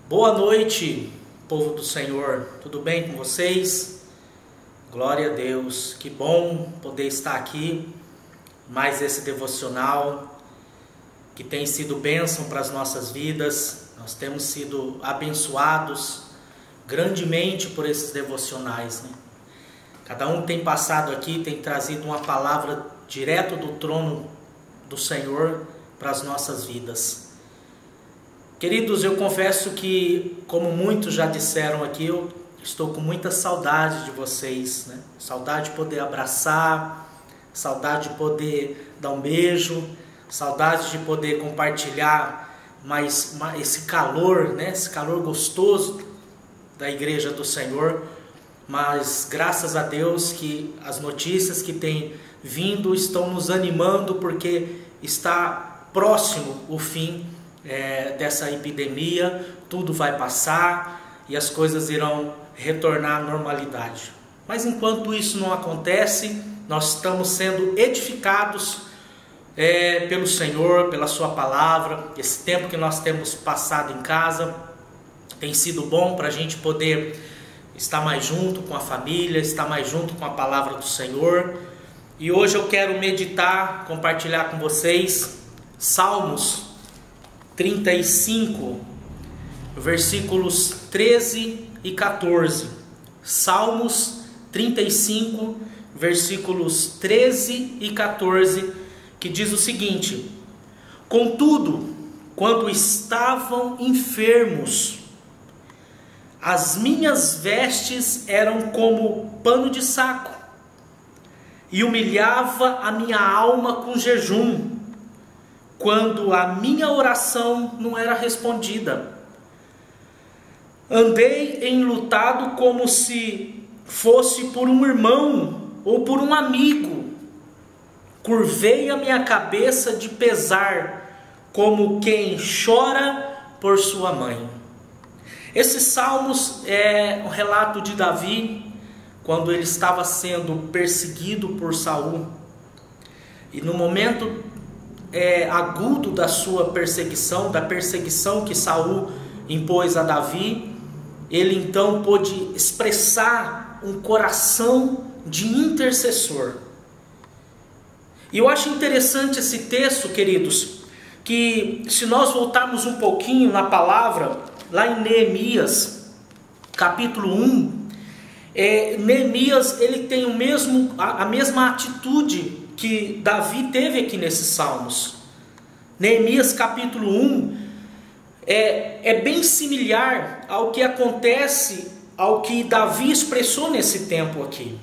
Boa noite, povo do Senhor, tudo bem com vocês? Glória a Deus, que bom poder estar aqui, mais esse devocional que tem sido bênção para as nossas vidas. Nós temos sido abençoados grandemente por esses devocionais, né? Cada um tem passado aqui, tem trazido uma palavra direto do trono do Senhor para as nossas vidas. Queridos, eu confesso que, como muitos já disseram aqui, eu estou com muita saudade de vocês, né? Saudade de poder abraçar, saudade de poder dar um beijo, saudade de poder compartilhar mais esse calor, né? Esse calor gostoso da igreja do Senhor. Mas graças a Deus que as notícias que têm vindo estão nos animando, porque está próximo o fim dessa epidemia, tudo vai passar e as coisas irão retornar à normalidade. Mas enquanto isso não acontece, nós estamos sendo edificados pelo Senhor, pela sua palavra. Esse tempo que nós temos passado em casa tem sido bom para a gente poder estar mais junto com a família, estar mais junto com a palavra do Senhor. E hoje eu quero meditar, compartilhar com vocês Salmos 35, versículos 13 e 14. Salmos 35, versículos 13 e 14, que diz o seguinte: Contudo, quando estavam enfermos, as minhas vestes eram como pano de saco, e humilhava a minha alma com jejum, quando a minha oração não era respondida. Andei enlutado como se fosse por um irmão ou por um amigo. Curvei a minha cabeça de pesar, como quem chora por sua mãe. Esses salmos é um relato de Davi, quando ele estava sendo perseguido por Saul. E no momento agudo da sua perseguição, da perseguição que Saul impôs a Davi, ele então pôde expressar um coração de intercessor. E eu acho interessante esse texto, queridos, que se nós voltarmos um pouquinho na palavra, lá em Neemias, capítulo 1, Neemias ele tem a mesma atitude que Davi teve aqui nesses salmos. Neemias capítulo 1 é bem similar ao que acontece, ao que Davi expressou nesse tempo aqui.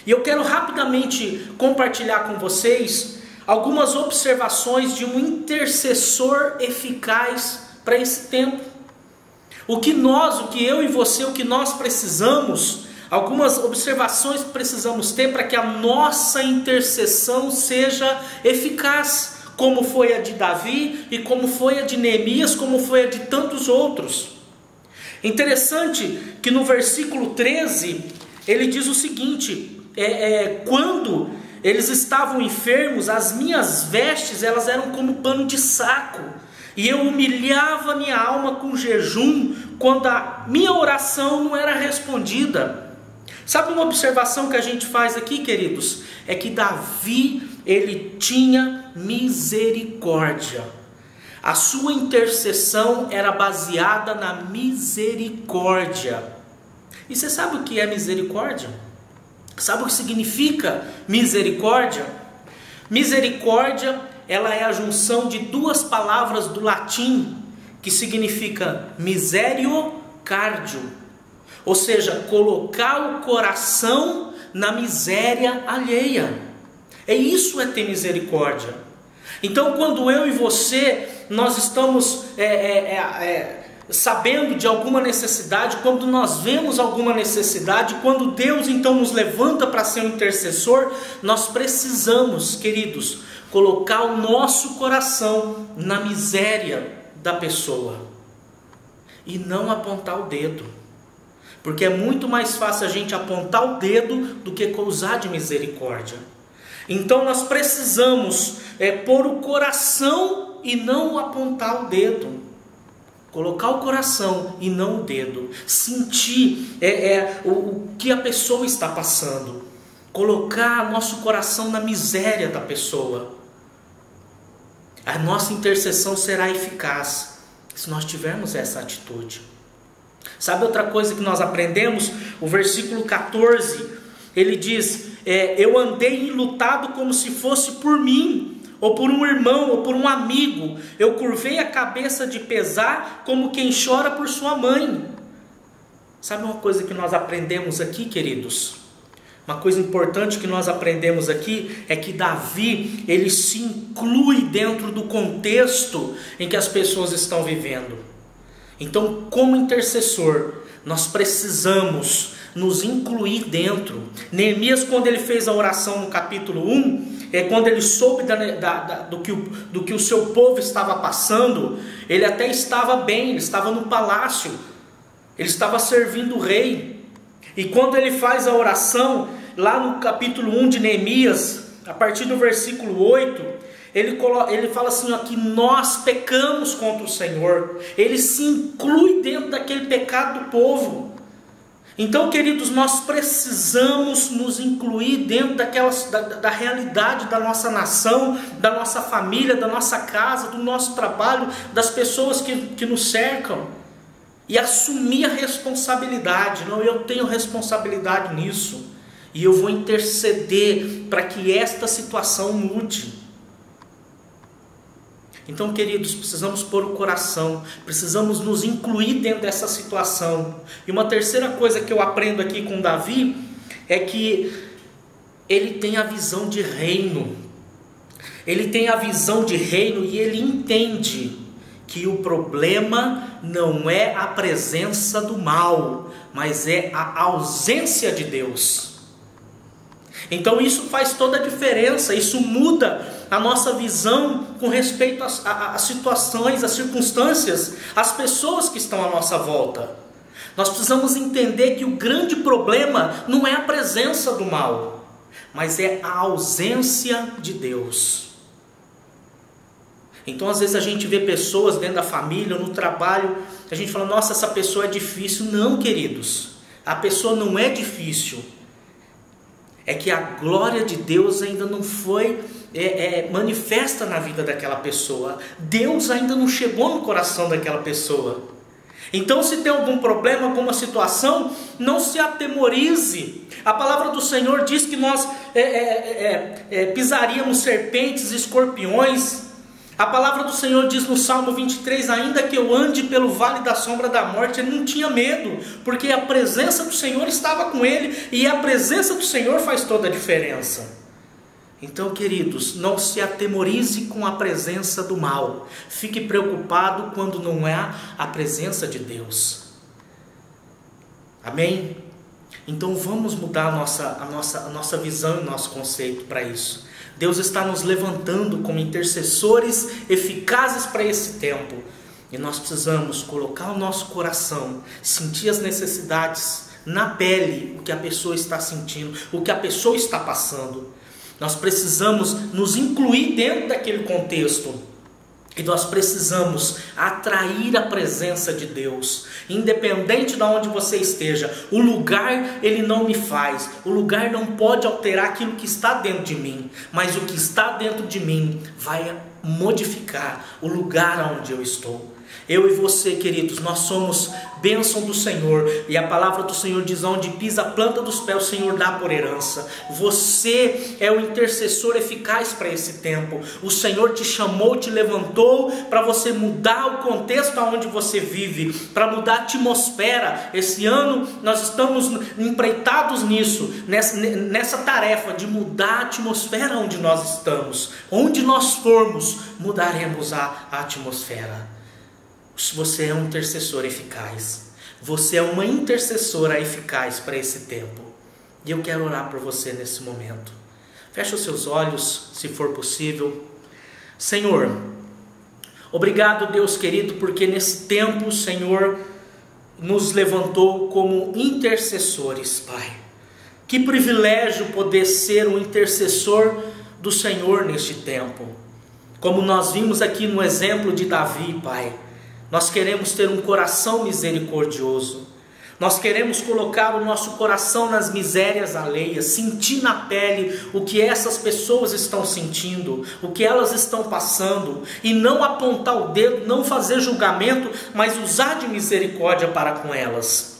E eu quero rapidamente compartilhar com vocês algumas observações de um intercessor eficaz para esse tempo. O que eu e você, o que nós precisamos, algumas observações que precisamos ter para que a nossa intercessão seja eficaz, como foi a de Davi e como foi a de Neemias, como foi a de tantos outros. Interessante que no versículo 13 ele diz o seguinte: quando eles estavam enfermos, as minhas vestes elas eram como pano de saco, e eu humilhava minha alma com jejum, quando a minha oração não era respondida. Sabe uma observação que a gente faz aqui, queridos? É que Davi, ele tinha misericórdia. A sua intercessão era baseada na misericórdia. E você sabe o que é misericórdia? Sabe o que significa misericórdia? Misericórdia, ela é a junção de duas palavras do latim, que significa miserio cardio, ou seja, colocar o coração na miséria alheia. Isso é ter misericórdia. Então, quando eu e você, nós estamos sabendo de alguma necessidade, quando nós vemos alguma necessidade, quando Deus então nos levanta para ser um intercessor, nós precisamos, queridos, colocar o nosso coração na miséria da pessoa e não apontar o dedo, porque é muito mais fácil a gente apontar o dedo do que usar de misericórdia. Então nós precisamos pôr o coração e não apontar o dedo. Colocar o coração e não o dedo. Sentir o que a pessoa está passando. Colocar nosso coração na miséria da pessoa. A nossa intercessão será eficaz se nós tivermos essa atitude. Sabe outra coisa que nós aprendemos? O versículo 14, ele diz, eu andei enlutado como se fosse por mim, ou por um irmão, ou por um amigo. Eu curvei a cabeça de pesar como quem chora por sua mãe. Sabe uma coisa que nós aprendemos aqui, queridos? Uma coisa importante que nós aprendemos aqui é que Davi, ele se inclui dentro do contexto em que as pessoas estão vivendo. Então, como intercessor, nós precisamos nos incluir dentro. Neemias, quando ele fez a oração no capítulo 1, quando ele soube do que o seu povo estava passando, ele até estava bem, ele estava no palácio, ele estava servindo o rei. E quando ele faz a oração, lá no capítulo 1 de Neemias, a partir do versículo 8, ele fala assim, ó, que nós pecamos contra o Senhor. Ele se inclui dentro daquele pecado do povo. Então, queridos, nós precisamos nos incluir dentro da realidade da nossa nação, da nossa família, da nossa casa, do nosso trabalho, das pessoas que nos cercam. E assumir a responsabilidade. Não, eu tenho responsabilidade nisso. E eu vou interceder para que esta situação mude. Então, queridos, precisamos pôr o coração, precisamos nos incluir dentro dessa situação. E uma terceira coisa que eu aprendo aqui com Davi é que ele tem a visão de reino. Ele tem a visão de reino e ele entende que o problema não é a presença do mal, mas é a ausência de Deus. Então isso faz toda a diferença, isso muda a nossa visão com respeito às situações, às circunstâncias, às pessoas que estão à nossa volta. Nós precisamos entender que o grande problema não é a presença do mal, mas é a ausência de Deus. Então às vezes a gente vê pessoas dentro da família, no trabalho, a gente fala, nossa, essa pessoa é difícil. Não, queridos, a pessoa não é difícil. É que a glória de Deus ainda não foi manifesta na vida daquela pessoa. Deus ainda não chegou no coração daquela pessoa. Então, se tem algum problema, alguma situação, não se atemorize. A palavra do Senhor diz que nós pisaríamos serpentes e escorpiões. A palavra do Senhor diz no Salmo 23, ainda que eu ande pelo vale da sombra da morte, ele não tinha medo, porque a presença do Senhor estava com ele, e a presença do Senhor faz toda a diferença. Então, queridos, não se atemorize com a presença do mal, fique preocupado quando não é a presença de Deus. Amém? Então vamos mudar a nossa visão e nosso conceito para isso. Deus está nos levantando como intercessores eficazes para esse tempo. E nós precisamos colocar o nosso coração, sentir as necessidades na pele, o que a pessoa está sentindo, o que a pessoa está passando. Nós precisamos nos incluir dentro daquele contexto. E nós precisamos atrair a presença de Deus. Independente de onde você esteja, o lugar ele não me faz. O lugar não pode alterar aquilo que está dentro de mim. Mas o que está dentro de mim vai modificar o lugar onde eu estou. Eu e você, queridos, nós somos bênção do Senhor. E a palavra do Senhor diz, onde pisa a planta dos pés, o Senhor dá por herança. Você é o intercessor eficaz para esse tempo. O Senhor te chamou, te levantou para você mudar o contexto onde você vive, para mudar a atmosfera. Esse ano nós estamos empreitados nisso, nessa tarefa de mudar a atmosfera onde nós estamos. Onde nós formos, mudaremos a atmosfera. Você é um intercessor eficaz. Você é uma intercessora eficaz para esse tempo. E eu quero orar por você nesse momento. Feche os seus olhos, se for possível. Senhor, obrigado, Deus querido, porque nesse tempo o Senhor nos levantou como intercessores, Pai. Que privilégio poder ser um intercessor do Senhor neste tempo. Como nós vimos aqui no exemplo de Davi, Pai. Nós queremos ter um coração misericordioso. Nós queremos colocar o nosso coração nas misérias alheias, sentir na pele o que essas pessoas estão sentindo, o que elas estão passando, e não apontar o dedo, não fazer julgamento, mas usar de misericórdia para com elas.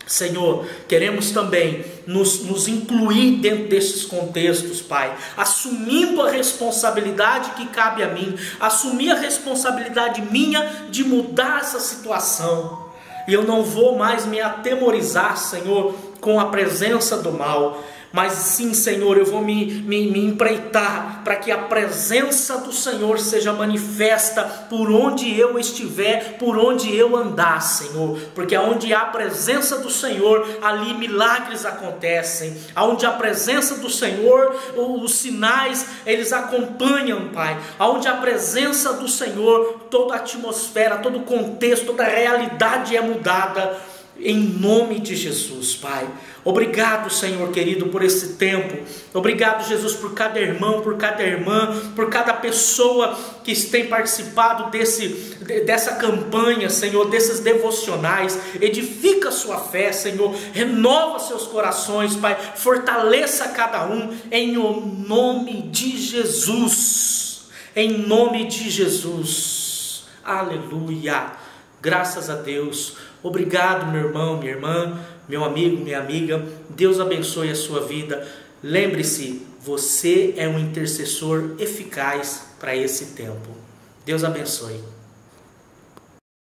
Senhor, queremos também nos incluir dentro desses contextos, Pai, assumindo a responsabilidade que cabe a mim, assumir a responsabilidade minha de mudar essa situação. E eu não vou mais me atemorizar, Senhor, com a presença do mal, mas sim, Senhor, eu vou me empreitar para que a presença do Senhor seja manifesta por onde eu estiver, por onde eu andar, Senhor, porque onde há a presença do Senhor, ali milagres acontecem, onde há a presença do Senhor, os sinais, eles acompanham, Pai, onde há a presença do Senhor, toda a atmosfera, todo o contexto, toda a realidade é mudada, em nome de Jesus, Pai. Obrigado, Senhor querido, por esse tempo. Obrigado, Jesus, por cada irmão, por cada irmã, por cada pessoa que tem participado dessa campanha, Senhor, desses devocionais. Edifica a sua fé, Senhor. Renova seus corações, Pai. Fortaleça cada um em nome de Jesus. Em nome de Jesus. Aleluia. Graças a Deus. Obrigado, meu irmão, minha irmã, meu amigo, minha amiga. Deus abençoe a sua vida. Lembre-se, você é um intercessor eficaz para esse tempo. Deus abençoe.